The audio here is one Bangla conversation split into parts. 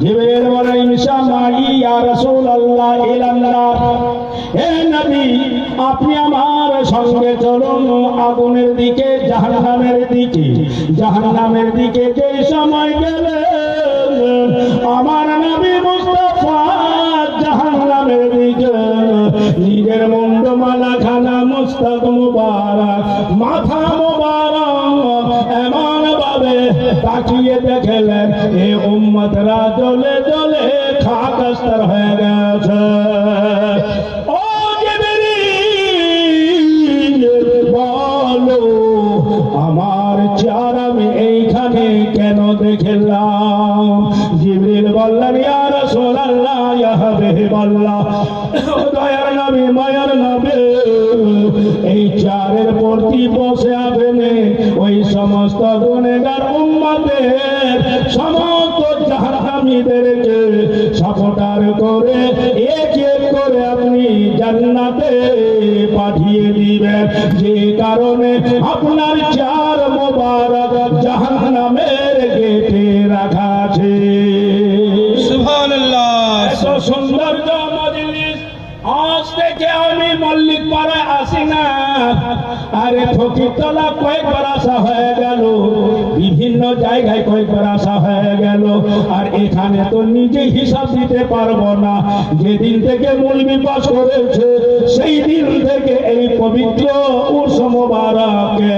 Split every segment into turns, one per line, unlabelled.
জিবরিল বলে ইনশা মাই ইয়া রাসূলুল্লাহ ইলান্নার, হে নবী আপনি আমার সঙ্গে চলুন আগুনের দিকে, জাহান্নামের দিকে। জাহান্নামের দিকে যে সময় গেলে আমার নবী মুস্তাফা জাহান্নামের দিকে নিজের মুন্ডমালা খানা মুস্তাক মুবারক মাথা মুবারক এমন ভাবে তাকিয়ে দেখলেন এ উম্মতরা জ্বলে জ্বলে খাকস্তার হয়ে গেছে। ও জিবরিল বলো আমার চেহারা আমি এইখানে কেন দেখলাম? জিবরিল বললেন ইয়া রাসূলুল্লাহ ইয়া হাবিবাল্লাহ, দয়ার নবী মায়ার নবী, এই চারের প্রতি বসে আছেন ওই সমস্ত গুনেগার উম্মতের সমস্ত জাহান্নামীদেরকে সাপোর্টার করে এক এক করে আপনি জান্নাতে পাঠিয়ে দিবেন, যে কারণে আপনার চার মোবারক জাহান্নামের গেটে রাখা আছে।
সুবহানাল্লাহ।
এত সুন্দর মজলিস, আজ থেকে আমি মল্লিক পাড়ায় আসি না, আরে ফকিরতলা কয়েকবার আসা হয়ে গেল, বিভিন্ন জায়গায় কয়েকবার আসা হয়ে গেল, আর এখানে তো নিজে হিসাব দিতে পারবো না। যেদিন থেকে মৌলবি পাস করেছে সেই দিন থেকে এই পবিত্র উর্স মোবারকে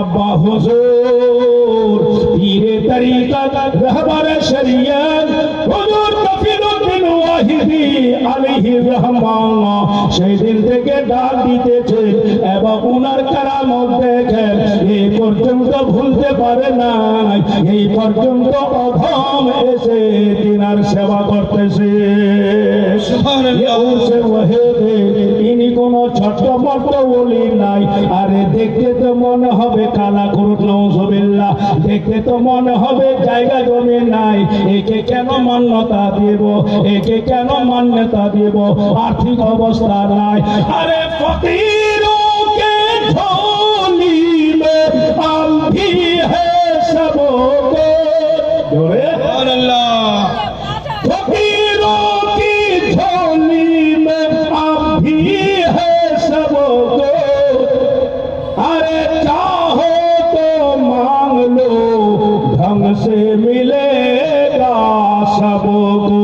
আব্বা হুজুর পীরে তরিকত রাহবারে শরিয়ত হুজুর কফিলউদ্দিন ওয়াহিদি আলাইহির রহমান সেই দিন থেকে ডাক দিতেছে এবং উনার কারামত দেখেন এই পর্যন্ত ভুলতে পারে না, এই পর্যন্ত অধম এসে তিনার সেবা করতেছে। ইনি কোন ছোট্ট মোট বলি নাই, আরে দেখতে তো মনে হবে কালা করুন নওজুবিল্লাহ, দেখতে তো মনে হবে জায়গা জমি নাই, একে কেন মান্যতা দেব, একে কেন মান্যতা দেব, আর্থিক অবস্থা নাই। আরে ফকিরোं के झोली में हम भी है सबको, जोरे
সুবহানাল্লাহ।
फकीरों की झोली में हम भी है सबको, अरे चाहो तो मांग लो ढंग से मिलेगा सबको।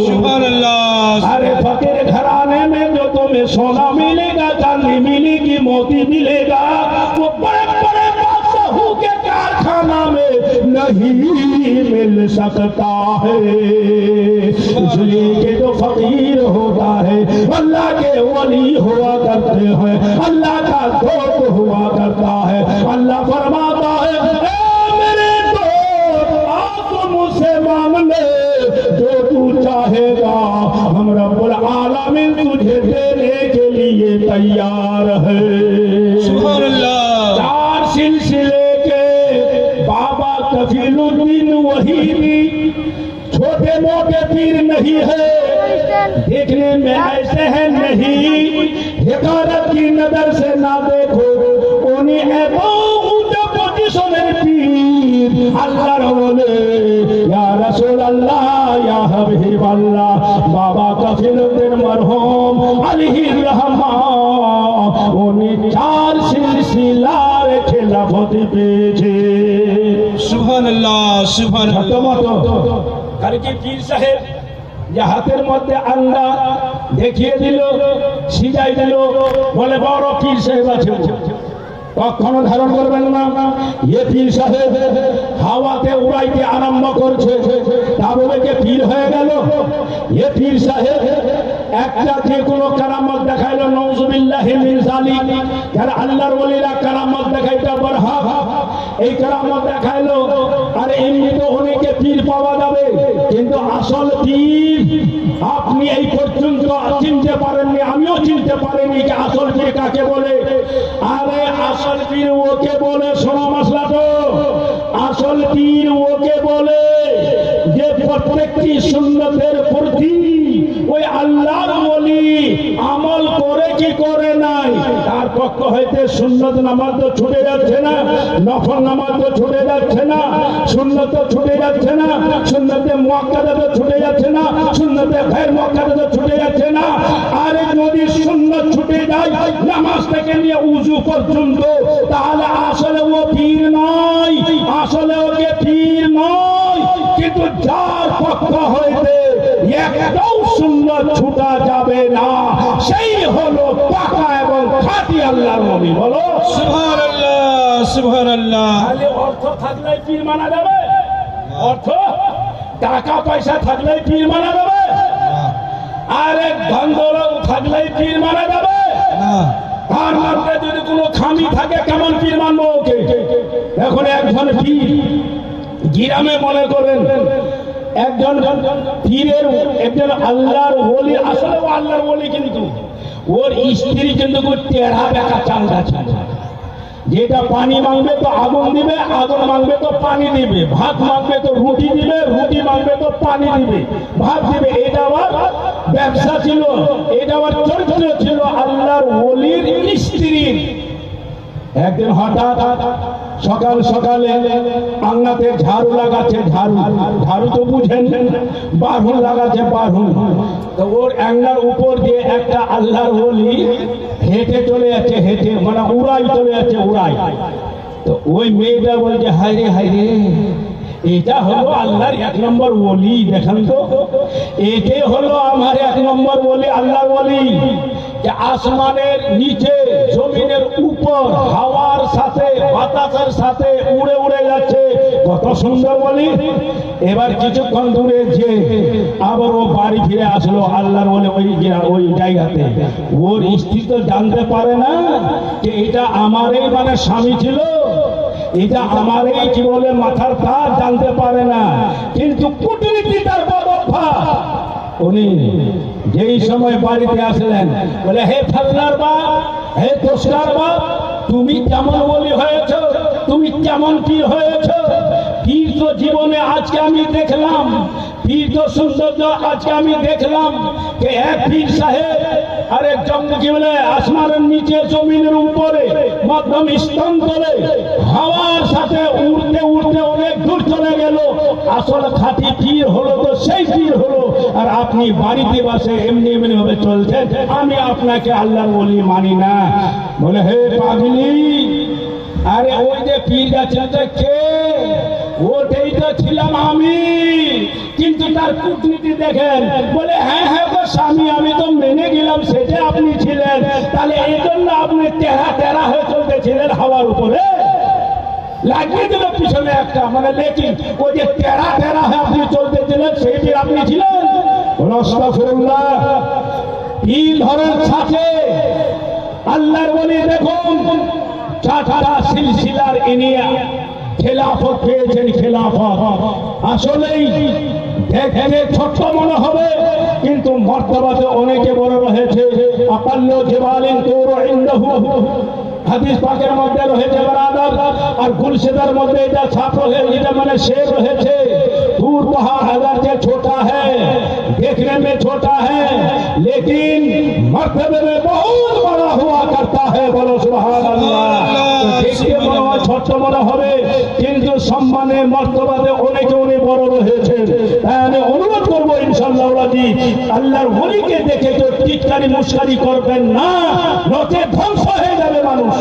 सुबहानल्लाह।
अरे फकीर घराने में जो तुम्हें सोना मिलेगा, चांदी मिलेगी, मोती मिलेगा, वो बड़े बड़े बादशाहों के कारखाना में नहीं मिल सकता है। इसलिए कि जो फकीर होता है अल्लाह के वली हुआ करते हैं, अल्लाह का दोस्त हुआ करता है। अल्लाह फरमाता है ए मेरे दोस्त आप तो मुझसे मांग ले जो तू चाहेगा, हम रब्बुल आलमीन तुझे देने के लिए तैयार है।
सुबहानल्लाह।
चार सिलसिले के बाबा कफीलुद्दीन वहीदी छोटे मोटे पीर नहीं है, देखने में ऐसे हैं नहीं, हिकारत की नजर से ना देखो, उन्हीं एतो ऊंचे पोजीशনের পীর আল্লাহর ওলি ইয়া রাসূলুল্লাহ ইয়া হাবিবাল্লাহ বাবা কফিলউদ্দিন মরহুম আলাইহির রহমান, উনি চার সিলসিলার খেলাফত পেয়েছে।
সুবহানাল্লাহ। সুবহানাল্লাহ।
কালকে পীর সাহেব যে হাতের মধ্যে আন্ডা দেখিয়ে দিল, সিজাই দিল, বলে বড় পীর সাহেব আছে, কখনো ধারণ করবেন না। এ পীর সাহেব হাওয়াতে উড়াইতে আরম্ভ করছে, তা বলে যে পীর হয়ে গেল? এ পীর সাহেব একটা যে কোনো কারামত দেখাইলো, নওজুবিল্লাহি মিন যালিক, যারা আল্লাহর ওলিরা কারামত দেখাইতে বরহক, এই কারামত দেখাইলো, আর এমনি তো অনেকে পীর পাওয়া যাবে, কিন্তু আসল পীর আপনি এই পর্যন্ত চিনতে পারেননি, আমিও চিনতে পারিনি যে আসল পীর কাকে বলে। আরে আসল পীর ওকে বলে, শোনো মাসলা তো, আসল আসল পীর ওকে বলে যে প্রত্যেকটি সুন্নতের প্রতি ওই আল্লাহর ওলি আমল করে কি করে নাই। তার পক্ষ হইতে সুন্নত নামাজ তো ছুটে যাচ্ছে না, নফল নামাজ তো ছুটে যাচ্ছে না, সুন্নত তো ছুটে যাচ্ছে না, সুন্নতে মুআক্কাদা তো ছুটে যাচ্ছে না, সুন্নতে গায়র মুআক্কাদা তো ছুটে যাচ্ছে না। আর যদি সুন্নত ছুটে যায় নামাজ থেকে নিয়ে উযু পর্যন্ত, তাহলে আসলে ও পীর নয়, আসলে ওকে পীর নয়। কিন্তু যার পক্ষ হইতে একটাও সুন্নত ছুটা যাবে না, সেই হলো পাকা এবং খাঁটি আল্লাহর নবী। বলো
সুবহানাল্লাহ, সুবহানাল্লাহ।
খালি অর্থ থাকলেই পীর মানা যাবে? অর্থ টাকা পয়সা থাকলেই পীর মানা যাবে? আরে ধন দৌলত থাকলেই পীর মানা যাবে?
না,
তার মধ্যে যদি কোনো খামি থাকে কেমন পীর মানবো ওকে? এখন একজন পীর গ্রামে মনে করেন একজন পীরের, একজন আল্লাহর ওলি, আসলে ও আল্লাহর ওলি, কিন্তু ওর স্ত্রী কিন্তু টেরা বেকা চালটা ছিল। যেটা পানি মাংবে তো আগুন দিবে, আগুন মাংবে তো পানি দিবে, ভাত মাংবে তো রুটি দিবে, রুটি মাংবে তো পানি দিবে, ভাত দিবে। এটা আবার ব্যবসা ছিল, এটা আবার চরিত্র ছিল আল্লাহর ওলির স্ত্রীর। একদিন হঠাৎ সকাল সকালে আঙ্গাতে ঝাড়ু লাগাচ্ছে, ঝাড়ু ঝাড়ু তো বুঝেন, বারহুন লাগাচ্ছে, বারহুন। তো ওর আঙ্গার উপর দিয়ে একটা আল্লাহর ওলি হেঁটে চলে যাচ্ছে, হেঁটে মানে উড়াই চলে যাচ্ছে, উড়াই। তো ওই মেয়েটা বলছে, হায় রে হায় রে, এটা হলো আল্লাহর এক নম্বর ওলি, দেখেন তো, এটাই হলো আমার এক নম্বর ওলি, আল্লাহর ওলি। যে আসমানের নিচে জমিনের উপর হাওয়ার সাথে বাতাসের সাথে উড়ে উড়ে যাচ্ছে, কত সুন্দর বলি। এবার কিছুক্ষণ দূরে যে আবার ও বাড়ি ফিরে আসলো আল্লাহর বলে ওই জায়গাতে। ওর স্ত্রী তো জানতে পারে না যে এটা আমারই মানে স্বামী ছিল, এটা আমারই কি বলে মাথার তার, জানতে পারে না। কিন্তু কূটনীতি তার বদ অভ্যাস। উনি যেই সময় বাড়িতে আসলেন বলে, হে ফাল্লার বাপ, হে তোসকার বাপ, তুমি কেমন বলি হয়েছ, তুমি কেমন পীর হয়েছ। পীর তো জীবনে আজকে আমি দেখলাম, পীর তো সৌন্দর্য আজকে আমি দেখলাম যে এক পীর সাহেব আরেক জঙ্গল কি বলে আসমানের নিচে জমিনের উপরে মধ্যম স্তন তলে হাওয়ার সাথে উড়তে উড়তে অনেক দূর চলে গেল। আসলে খাঁটি পীর হলো তো সেই পীর হলো, আর আপনি বাড়িতে বসে এমনি এমনি ভাবে চলছেন। আমি আপনাকে আল্লাহর ওলি মানি না। বলে, হে পাগলি, আরে ওই যে পীর যাচ্ছেন কে, ওটাই তো ছিলাম আমি। কিন্তু তার কূটনীতি দেখেন, বলে হ্যাঁ হ্যাঁ গো স্বামী, আমি তো মেনে গেলাম সেটা আপনি ছিলেন, তাহলে এই জন্য আপনি টেরা টেরা হয়ে চলতেছিলেন হাওয়ার উপরে। লাগিয়ে দিল পিছনে একটা মানে, লেকিন ওই যে টেরা টেরা হয়ে আপনি চলতেছিলেন সেই পীর আপনি ছিলেন। আস্তাগফিরুল্লাহ। পীর ধরেন সাথে আল্লাহর ওলি দেখুন, চারটা সিলসিলার ইনিয়া খেলাফত পেয়েছেন, খেলাফত। আসলেই দেখে ছোট্ট মনে হবে, কিন্তু মর্তবাতে অনেকে বড় রয়েছে। আকাল্লু জিবালিন তুরু ইনদাহু, হাদিস পাকের মধ্যে রয়েছে বরাবর। আর গুলশিদার মধ্যে এটা ছাপ রয়েছে, এটা মানে শের রয়েছে, दूर पहाड़ अगर से छोटा है, देखने में छोटा है, लेकिन मर्तबे में बहुत बड़ा हुआ करता है। बोलो सुभान अल्लाह। देखते मনে হয় ছোট মনে হবে, কিন্তু সম্মানে মর্তবাতে অনেকে অনেক বড় রয়েছে। তাই আমি অনুরোধ করবো ইনশাআল্লাহ আল্লাহর ওলিকে দেখে তো টিটকারি মুশকারি করবেন না, নচেত ধ্বংস হয়ে যাবে মানুষ।